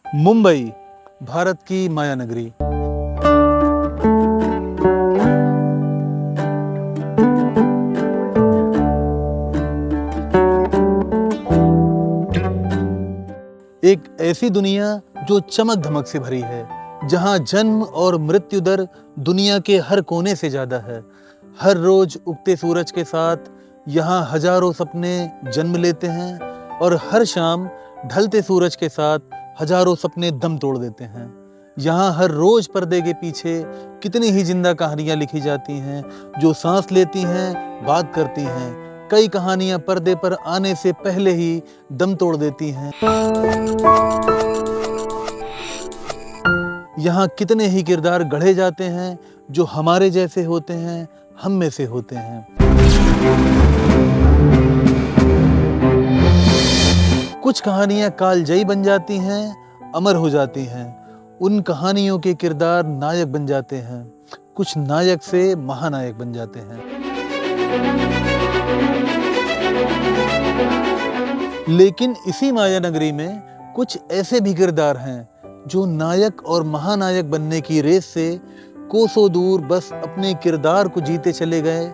मुंबई, भारत की माया नगरी। एक ऐसी दुनिया जो चमक धमक से भरी है, जहां जन्म और मृत्यु दर दुनिया के हर कोने से ज्यादा है। हर रोज उगते सूरज के साथ यहाँ हजारों सपने जन्म लेते हैं और हर शाम ढलते सूरज के साथ हजारों सपने दम तोड़ देते हैं। यहाँ हर रोज पर्दे के पीछे कितनी ही जिंदा कहानियां लिखी जाती हैं, जो सांस लेती हैं, बात करती हैं। कई कहानियां पर्दे पर आने से पहले ही दम तोड़ देती हैं। यहाँ कितने ही किरदार गढ़े जाते हैं, जो हमारे जैसे होते हैं, हम में से होते हैं। कुछ कहानियां कालजयी बन जाती हैं, अमर हो जाती हैं। उन कहानियों के किरदार नायक बन जाते हैं। कुछ नायक से महानायक बन जाते हैं। लेकिन इसी माया नगरी में कुछ ऐसे भी किरदार हैं जो नायक और महानायक बनने की रेस से कोसों दूर बस अपने किरदार को जीते चले गए,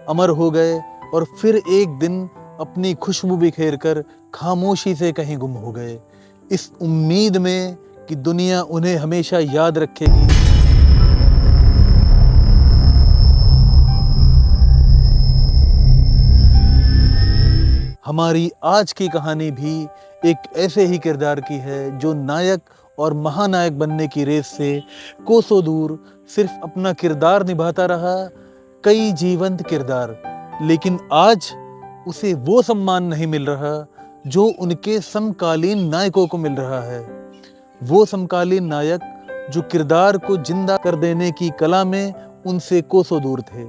अमर हो गए और फिर एक दिन अपनी खुशबू बिखेर कर खामोशी से कहीं गुम हो गए, इस उम्मीद में कि दुनिया उन्हें हमेशा याद रखेगी। हमारी आज की कहानी भी एक ऐसे ही किरदार की है, जो नायक और महानायक बनने की रेस से कोसों दूर सिर्फ अपना किरदार निभाता रहा, कई जीवंत किरदार। लेकिन आज उसे वो सम्मान नहीं मिल रहा जो उनके समकालीन नायकों को मिल रहा है। वो समकालीन नायक जो किरदार को जिंदा कर देने की कला में उनसे कोसों दूर थे।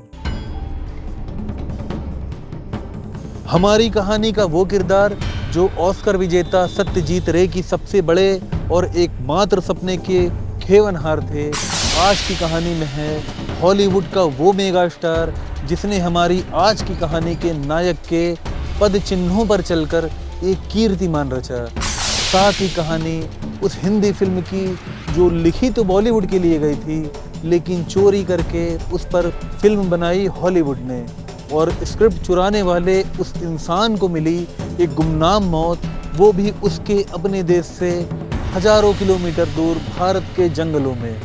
हमारी कहानी का वो किरदार जो ऑस्कर विजेता सत्यजीत रे की सबसे बड़े और एकमात्र सपने के खेवनहार थे, आज की कहानी में है हॉलीवुड का वो मेगा स्टार जिसने हमारी आज की कहानी के नायक के पद चिन्हों पर चलकर एक कीर्तिमान रचा। साथ ही कहानी उस हिंदी फिल्म की जो लिखी तो बॉलीवुड के लिए गई थी, लेकिन चोरी करके उस पर फिल्म बनाई हॉलीवुड ने, और स्क्रिप्ट चुराने वाले उस इंसान को मिली एक गुमनाम मौत, वो भी उसके अपने देश से हजारों किलोमीटर दूर भारत के जंगलों में।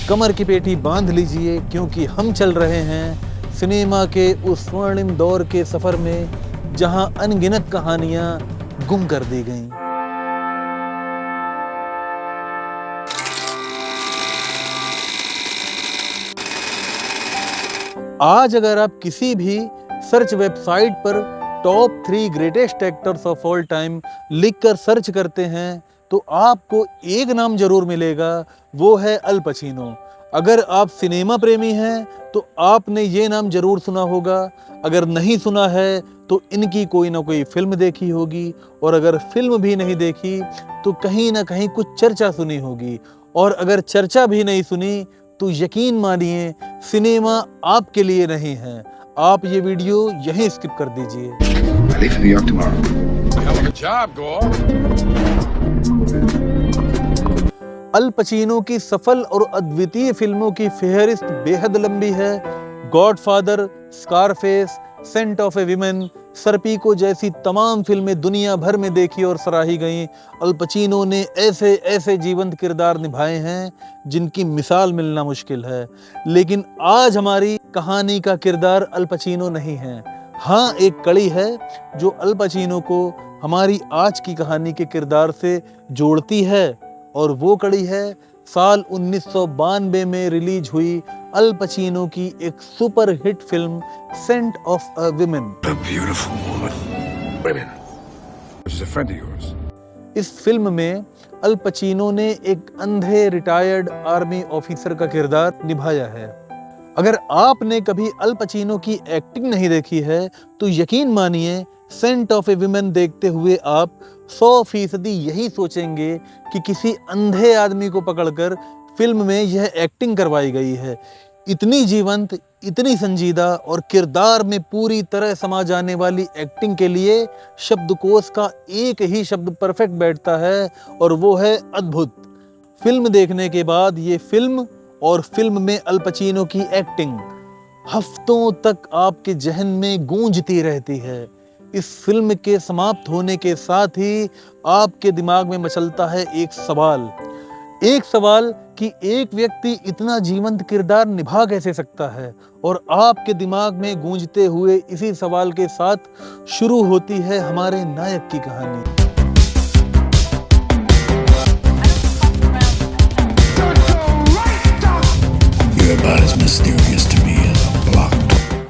कमर की पेटी बांध लीजिए, क्योंकि हम चल रहे हैं सिनेमा के उस स्वर्णिम दौर के सफर में, जहां अनगिनत कहानियां गुम कर दी गईं। आज अगर आप किसी भी सर्च वेबसाइट पर top 3 greatest actors of all time लिखकर सर्च करते हैं, तो आपको एक नाम जरूर मिलेगा, वो है अल पचीनो। अगर आप सिनेमा प्रेमी हैं तो आपने ये नाम जरूर सुना होगा। अगर नहीं सुना है तो इनकी कोई ना कोई फिल्म देखी होगी, और अगर फिल्म भी नहीं देखी तो कहीं ना कहीं कुछ चर्चा सुनी होगी, और अगर चर्चा भी नहीं सुनी तो यकीन मानिए सिनेमा आपके लिए नहीं है। आप ये वीडियो यहीं स्किप कर दीजिए। I leave for New York tomorrow. Hell of a job, Gore. Al Pacino की सफल और अद्वितीय फिल्मों की फेहरिस्त बेहद लंबी है। Godfather, Scarface, Scent of a women, Serpico जैसी तमाम फिल्में दुनिया भर में देखी और सराही गईं। अल पचीनो ने ऐसे ऐसे जीवंत किरदार निभाए हैं जिनकी मिसाल मिलना मुश्किल है। लेकिन आज हमारी कहानी का किरदार अल पचीनो नहीं है। हाँ, एक कड़ी है जो अल पचीनो को हमारी आज की कहानी के किरदार से जोड़ती है, और वो कड़ी है साल 1992 में रिलीज हुई अल पचीनो की एक सुपर हिट फिल्म Scent of a Women. A beautiful woman. Women. She's a friend of yours. इस फिल्म में अल पचीनो ने एक अंधे रिटायर्ड आर्मी ऑफिसर का किरदार निभाया है। अगर आपने कभी अल पचीनो की एक्टिंग नहीं देखी है तो यकीन मानिए सेंट ऑफ ए विमेन देखते हुए आप 100% यही सोचेंगे कि किसी अंधे आदमी को पकड़कर फिल्म में यह एक्टिंग करवाई गई है। इतनी जीवंत, इतनी संजीदा और किरदार में पूरी तरह समा जाने वाली एक्टिंग के लिए शब्दकोश का एक ही शब्द परफेक्ट बैठता है और वो है अद्भुत। फिल्म देखने के बाद ये फिल्म और फिल्म में अल पचीनो की एक्टिंग हफ्तों तक आपके जहन में गूंजती रहती है। इस फिल्म के समाप्त होने के साथ ही आपके दिमाग में मचलता है एक सवाल कि एक व्यक्ति इतना जीवंत किरदार निभा कैसे सकता है। और आपके दिमाग में गूंजते हुए इसी सवाल के साथ शुरू होती है हमारे नायक की कहानी। You're about as mysterious to me as a block.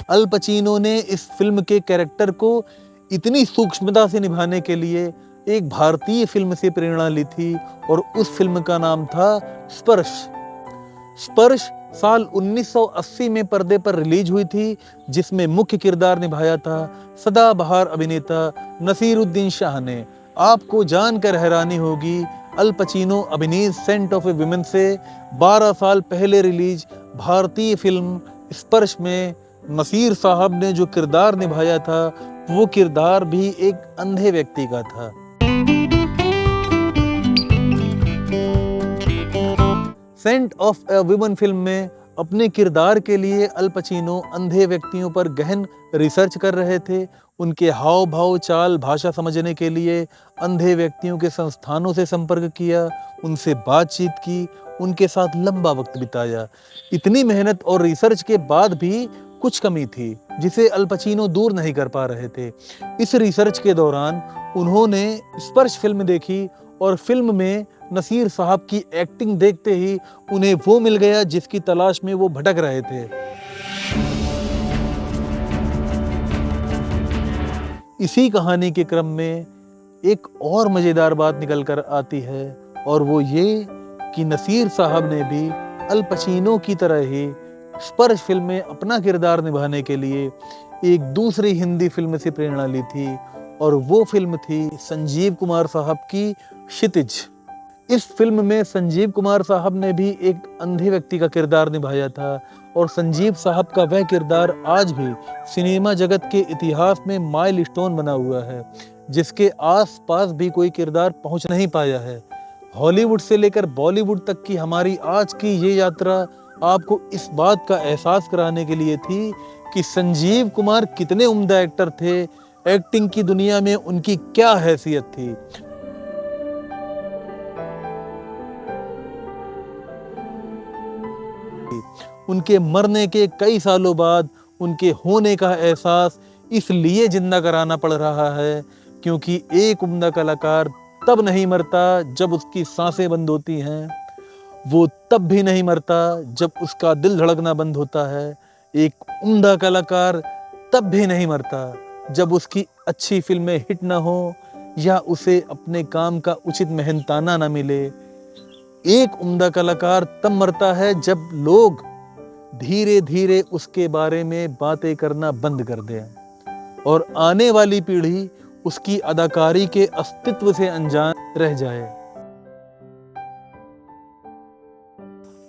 अल पचीनो ने इस फिल्म के कैरेक्टर को इतनी सूक्ष्मता से निभाने के लिए एक भारतीय फिल्म से प्रेरणा ली थी और उस फिल्म का नाम था स्पर्श। स्पर्श साल 1980 में पर्दे पर रिलीज हुई थी, जिसमें मुख्य किरदार निभाया था सदाबहार अभिनेता नसीरुद्दीन शाह ने। आपको जानकर हैरानी होगी, अल पचीनो अभिनीत सेंट ऑफ ए विमेन से 12 साल पहले रिलीज भारतीय फिल्म स्पर्श में नसीर साहब ने जो किरदार निभाया था वो किरदार भी एक अंधे व्यक्ति का था। सेंट ऑफ ए विमन फिल्म में अपने किरदार के लिए अल पचीनो अंधे व्यक्तियों पर गहन रिसर्च कर रहे थे। उनके हाव भाव, चाल, भाषा समझने के लिए अंधे व्यक्तियों के संस्थानों से संपर्क किया, उनसे बातचीत की, उनके साथ लंबा वक्त बिताया। इतनी मेहनत और रिसर्च के बाद भी कुछ कमी थी जिसे अल पचीनो दूर नहीं कर पा रहे थे। इस रिसर्च के दौरान उन्होंने स्पर्श फिल्म देखी और फिल्म में नसीर साहब की एक्टिंग देखते ही उन्हें वो मिल गया जिसकी तलाश में वो भटक रहे थे। इसी कहानी के क्रम में एक और मजेदार बात निकल कर आती है और वो ये कि नसीर साहब ने भी अल पचीनो की तरह ही स्पर्श फिल्म में अपना किरदार निभाने के लिए एक दूसरी हिंदी फिल्म से प्रेरणा ली थी और वो फिल्म थी संजीव कुमार साहब की क्षितिज। इस फिल्म में संजीव कुमार साहब ने भी एक अंधे व्यक्ति का किरदार निभाया था और संजीव साहब का वह किरदार आज भी सिनेमा जगत के इतिहास में माइलस्टोन बना हुआ है, जिसके आसपास भी कोई किरदार पहुंच नहीं पाया है। हॉलीवुड से लेकर बॉलीवुड तक की हमारी आज की ये यात्रा आपको इस बात का एहसास कराने के लिए थी कि संजीव कुमार कितने उम्दा एक्टर थे, एक्टिंग की दुनिया में उनकी क्या हैसियत थी। उनके मरने के कई सालों बाद उनके होने का एहसास इसलिए जिंदा कराना पड़ रहा है क्योंकि एक उम्दा कलाकार तब नहीं मरता जब उसकी सांसें बंद होती हैं, वो तब भी नहीं मरता जब उसका दिल धड़कना बंद होता है। एक उम्दा कलाकार तब भी नहीं मरता जब उसकी अच्छी फिल्में हिट ना हो या उसे अपने काम का उचित मेहनताना ना मिले। एक उम्दा कलाकार तब मरता है जब लोग धीरे धीरे उसके बारे में बातें करना बंद कर दें और आने वाली पीढ़ी उसकी अदाकारी के अस्तित्व से अनजान रह जाए।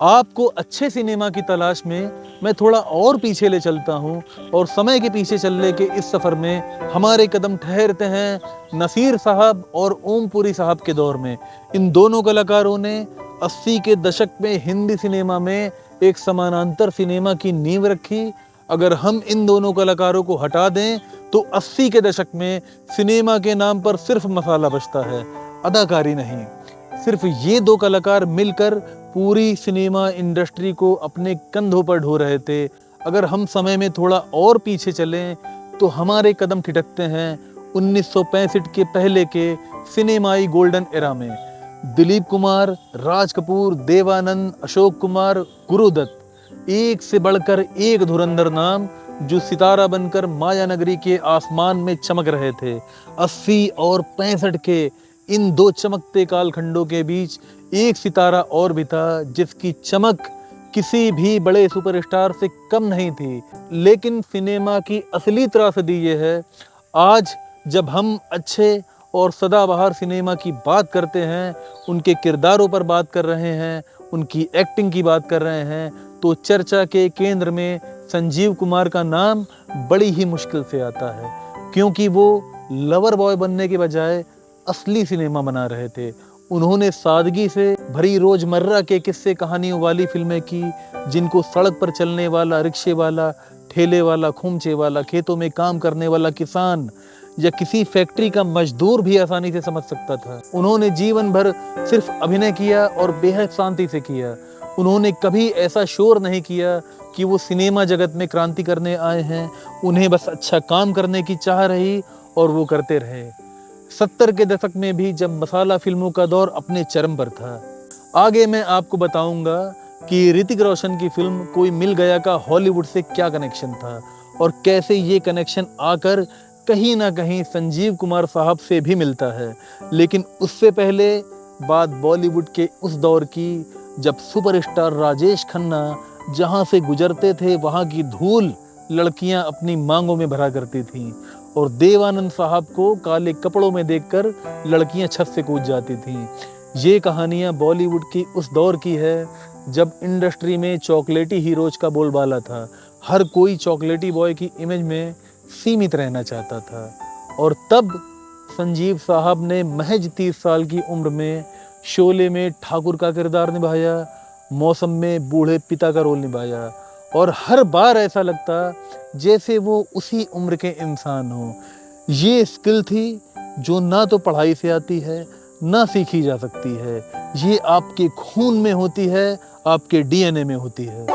आपको अच्छे सिनेमा की तलाश में मैं थोड़ा और पीछे ले चलता हूं और समय के पीछे चलने के इस सफर में हमारे कदम ठहरते हैं नसीर साहब और ओमपुरी साहब के दौर में। इन दोनों कलाकारों ने 80 के दशक में हिंदी सिनेमा में एक समानांतर सिनेमा की नींव रखी। अगर हम इन दोनों कलाकारों को हटा दें तो 80 के दशक में सिनेमा के नाम पर सिर्फ मसाला बचता है, अदाकारी नहीं। सिर्फ ये दो कलाकार मिलकर पूरी सिनेमा इंडस्ट्री को अपने कंधों पर ढो रहे थे। अगर हम समय में थोड़ा और पीछे चलें तो हमारे कदम ठिठकते हैं 1965 के पहले के सिनेमाई गोल्डन एरा में। दिलीप कुमार, राज कपूर, देवानंद, अशोक कुमार, गुरुदत्त, एक से बढ़कर एक धुरंधर नाम जो सितारा बनकर माया नगरी के आसमान में चमक रहे थे। 80 और 65 के इन दो चमकते कालखंडों के बीच एक सितारा और भी था जिसकी चमक किसी भी बड़े सुपरस्टार से कम नहीं थी। लेकिन सिनेमा की असली त्रासदी ये है, आज जब हम अच्छे और सदाबहार सिनेमा की बात करते हैं, उनके किरदारों पर बात कर रहे हैं, उनकी एक्टिंग की बात कर रहे हैं, तो चर्चा के केंद्र में संजीव कुमार का नाम बड़ी ही मुश्किल से आता है, क्योंकि वो लवर बॉय बनने के बजाय असली सिनेमा बना रहे थे। उन्होंने सादगी से भरी रोजमर्रा के किस्से कहानियों वाली फिल्में की, जिनको सड़क पर चलने वाला रिक्शे वाला, ठेले वाला, खूमचे वाला, खेतों में काम करने वाला किसान या किसी फैक्ट्री का मजदूर भी आसानी से समझ सकता था। उन्होंने जीवन भर सिर्फ अभिनय किया और बेहद शांति से किया। उन्होंने कभी ऐसा शोर नहीं किया कि वो सिनेमा जगत में क्रांति करने आए हैं। उन्हें बस अच्छा काम करने की चाह रही और वो करते रहे। 70 के दशक में भी जब मसाला फिल्मों का दौर अपने चरम पर था। आगे मैं आपको बताऊंगा कि ऋतिक रोशन की फिल्म कोई मिल गया का हॉलीवुड से क्या कनेक्शन था और कैसे ये कनेक्शन आकर कहीं ना कहीं संजीव कुमार साहब से भी मिलता है। लेकिन उससे पहले बात बॉलीवुड के उस दौर की जब सुपरस्टार राजेश खन्ना जहां से गुजरते थे वहां की धूल लड़कियां अपनी मांगों में भरा करती थीं और देवानंद साहब को काले कपड़ों में देखकर लड़कियां छत से कूद जाती थीं। ये कहानियां बॉलीवुड की उस दौर की है जब इंडस्ट्री में चॉकलेटी हीरोज का बोलबाला था। हर कोई चॉकलेटी बॉय की इमेज में सीमित रहना चाहता था। और तब संजीव साहब ने महज 30 साल की उम्र में शोले में ठाकुर का किरदार निभाया, मौसम में बूढ़े पिता का रोल निभाया और हर बार ऐसा लगता जैसे वो उसी उम्र के इंसान हो। ये स्किल थी जो ना तो पढ़ाई से आती है ना सीखी जा सकती है। ये आपके खून में होती है, आपके डीएनए में होती है।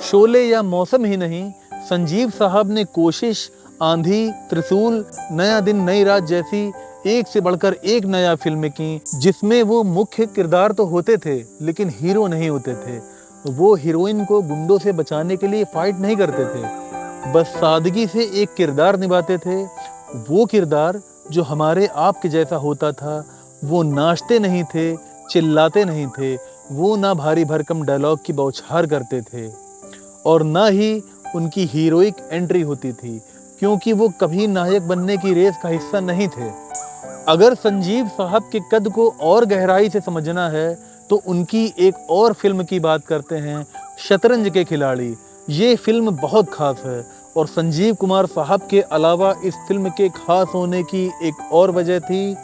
शोले या मौसम ही नहीं, संजीव साहब ने कोशिश, आंधी, त्रिशूल, नया दिन नई रात जैसी एक से बढ़कर एक नया फिल्म की, जिसमें वो मुख्य किरदार तो होते थे लेकिन हीरो नहीं होते थे। वो हीरोइन को गुंडों से बचाने के लिए फाइट नहीं करते थे, बस सादगी से एक किरदार निभाते थे। वो किरदार जो हमारे आपके जैसा होता था। वो नाचते नहीं थे, चिल्लाते नहीं थे, वो ना भारी भरकम डायलॉग की बौछार करते थे और ना ही उनकी हीरोइक एंट्री होती थी, क्योंकि वो कभी नायक बनने की रेस का हिस्सा नहीं थे। अगर संजीव साहब के कद को और गहराई से समझना है तो उनकी एक और फिल्म की बात करते हैं, शतरंज के खिलाड़ी। ये फिल्म बहुत खास है और संजीव कुमार साहब के अलावा इस फिल्म के खास होने की एक और वजह थी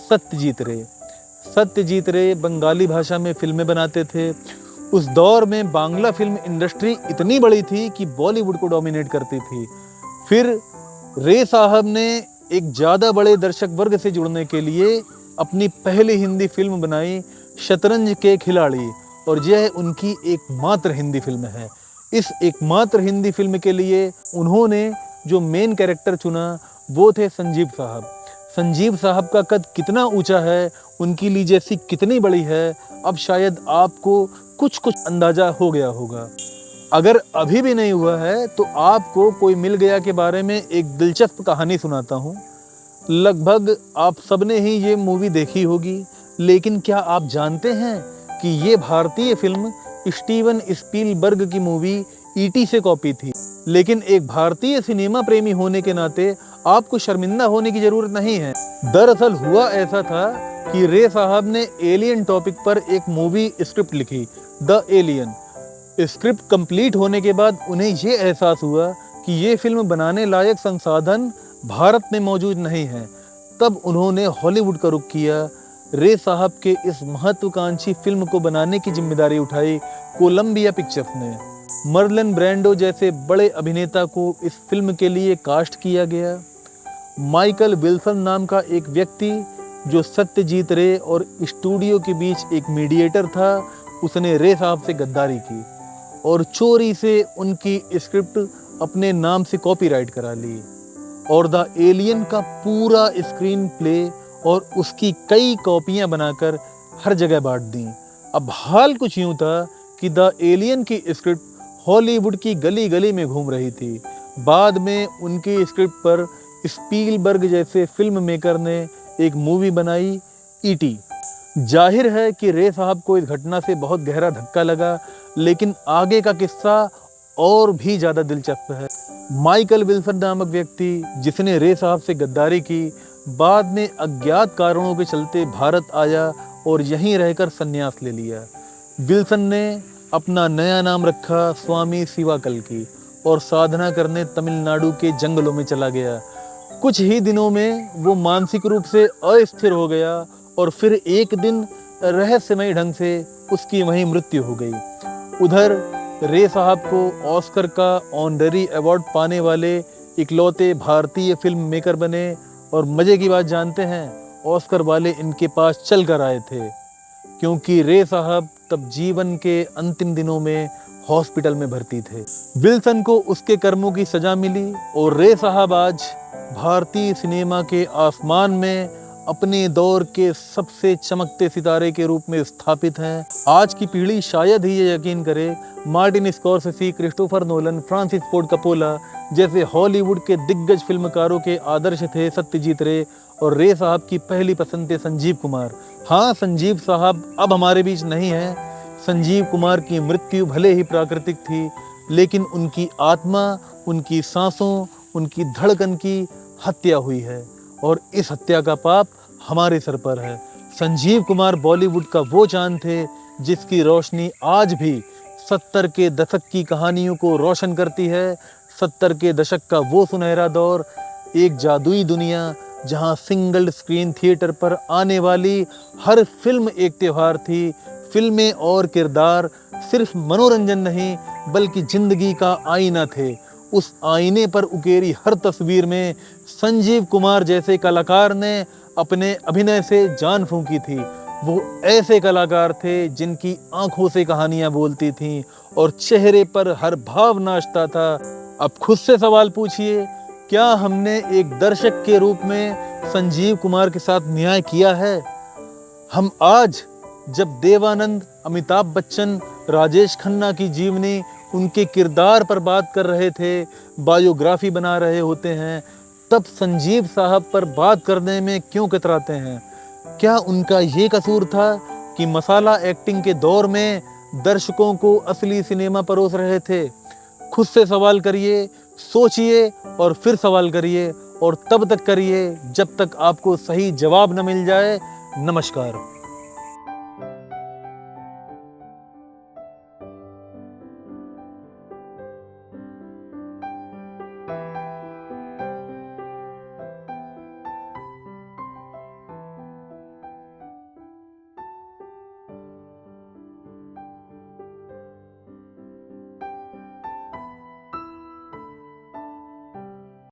सत्यजीत रे। सत्यजीत रे बंगाली भाषा में फिल्में बनाते थे। उस दौर में बांग्ला फिल्म इंडस्ट्री इतनी बड़ी थी कि बॉलीवुड को डोमिनेट करती थी। फिर रे साहब ने एक ज़्यादा बड़े दर्शक वर्ग से जुड़ने के लिए अपनी पहली हिंदी फिल्म बनाई, शतरंज के खिलाड़ी, और यह उनकी एकमात्र हिंदी फिल्म है। इस एकमात्र हिंदी फिल्म के लिए उन्होंने जो मेन कैरेक्टर चुना वो थे संजीव साहब। संजीव साहब का कद कितना ऊंचा है, उनकी लीजेसी कितनी बड़ी है, अब शायद आपको कुछ कुछ अंदाजा हो गया होगा। अगर अभी भी नहीं हुआ है तो आपको कोई मिल गया के बारे में एक दिलचस्प कहानी सुनाता हूँ। लगभग आप सबने ही ये मूवी देखी होगी, लेकिन क्या आप जानते हैं कि ये भारतीय फिल्म स्टीवन स्पीलबर्ग की मूवी ईटी से कॉपी थी। लेकिन एक भारतीय सिनेमा प्रेमी होने के नाते आपको शर्मिंदा होने की जरूरत नहीं है। दरअसल हुआ ऐसा था कि रे साहब ने एलियन टॉपिक पर एक मूवी स्क्रिप्ट लिखी, द एलियन। स्क्रिप्ट कंप्लीट होने के बाद उन्हें ये एहसास हुआ कि ये फिल्म बनाने लायक संसाधन भारत में मौजूद नहीं है। तब उन्होंने हॉलीवुड का रुख किया। रे साहब के इस महत्वाकांक्षी फिल्म को बनाने की जिम्मेदारी उठाई कोलंबिया पिक्चर्स ने। मर्लन ब्रांडो जैसे बड़े अभिनेता को इस फिल्म के लिए कास्ट किया गया। माइकल विल्सन नाम का एक व्यक्ति जो सत्यजीत रे और स्टूडियो के बीच एक मीडिएटर था, उसने रे साहब से गद्दारी की और चोरी से उनकी स्क्रिप्ट अपने नाम से कॉपीराइट करा ली और द एलियन का पूरा स्क्रीन प्ले और उसकी कई कॉपियां बनाकर हर जगह बांट दी। अब हाल कुछ यूं था कि द एलियन की स्क्रिप्ट हॉलीवुड की गली गली में घूम रही थी। बाद में उनकी स्क्रिप्ट पर स्पीलबर्ग जैसे फिल्म मेकर ने एक मूवी बनाई, ईटी। जाहिर है कि रे साहब को इस घटना से बहुत गहरा धक्का लगा, लेकिन आगे का किस्सा और भी ज़्यादा दिलचस्प है। माइकल विल्सन नामक व्यक्ति जिसने रे साहब से गद्दारी की, बाद में अज्ञात कारणों के चलते भारत आया और यहीं रहकर संन्यास ले लिया। विल्सन ने अपना नया नाम रखा स्वामी शिवा कल्की और साधना करने तमिलनाडु के जंगलों में चला गया। कुछ ही दिनों में वो मानसिक रूप से अस्थिर हो गया और फिर एक दिन रहस्यमय ढंग से उसकी वहीं मृत्यु हो गई। उधर रे साहब को ऑस्कर का ऑनररी अवार्ड पाने वाले इकलौते भारतीय फिल्म मेकर बने और मजे की बात जानते हैं, ऑस्कर वाले इनके पास चल कर आए थे क्योंकि रे साहब तब जीवन के अंतिम दिनों में हॉस्पिटल में भर्ती थे। विल्सन को उसके कर्मों की सजा मिली और रे साहब आज भारतीय सिनेमा के आसमान में अपने दौर के सबसे चमकते सितारे के रूप में स्थापित हैं। आज की पीढ़ी शायद ही ये यकीन करे, Martin Scorsese, Christopher Nolan, Francis Ford Coppola जैसे हॉलीवुड के दिग्गज फिल्मकारों के आदर्श थे सत्यजीत रे, और रे साहब की पहली पसंद थे संजीव कुमार। हाँ, संजीव साहब अब हमारे बीच नहीं हैं। संजीव कुमार की मृत्यु भले ही प्राकृतिक थी, लेकिन उनकी आत्मा, उनकी सांसों, उनकी धड़कन की हत्या हुई है और इस हत्या का पाप हमारे सर पर है। संजीव कुमार बॉलीवुड का वो चांद थे जिसकी रोशनी आज भी 70 के दशक की कहानियों को रोशन करती है। 70 के दशक का वो सुनहरा दौर, एक जादुई दुनिया जहां सिंगल स्क्रीन थिएटर पर आने वाली हर फिल्म एक त्योहार थी। फिल्में और किरदार सिर्फ मनोरंजन नहीं बल्कि जिंदगी का आईना थे। उस आईने पर उकेरी हर तस्वीर में संजीव कुमार जैसे कलाकार ने अपने अभिनय से जान फूंकी थी। वो ऐसे कलाकार थे जिनकी आंखों से कहानियां बोलती थीं और चेहरे पर हर भाव नाचता था। अब खुद से सवाल पूछिए, क्या हमने एक दर्शक के रूप में संजीव कुमार के साथ न्याय किया है? हम आज जब देवानंद, अमिताभ बच्चन, राजेश खन्ना की जीवनी, उनके किरदार पर बात कर रहे थे, बायोग्राफी बना रहे होते हैं, तब संजीव साहब पर बात करने में क्यों कतराते हैं? क्या उनका ये कसूर था कि मसाला एक्टिंग के दौर में दर्शकों को असली सिनेमा परोस रहे थे? खुद से सवाल करिए, सोचिए और फिर सवाल करिए, और तब तक करिए जब तक आपको सही जवाब न मिल जाए। नमस्कार।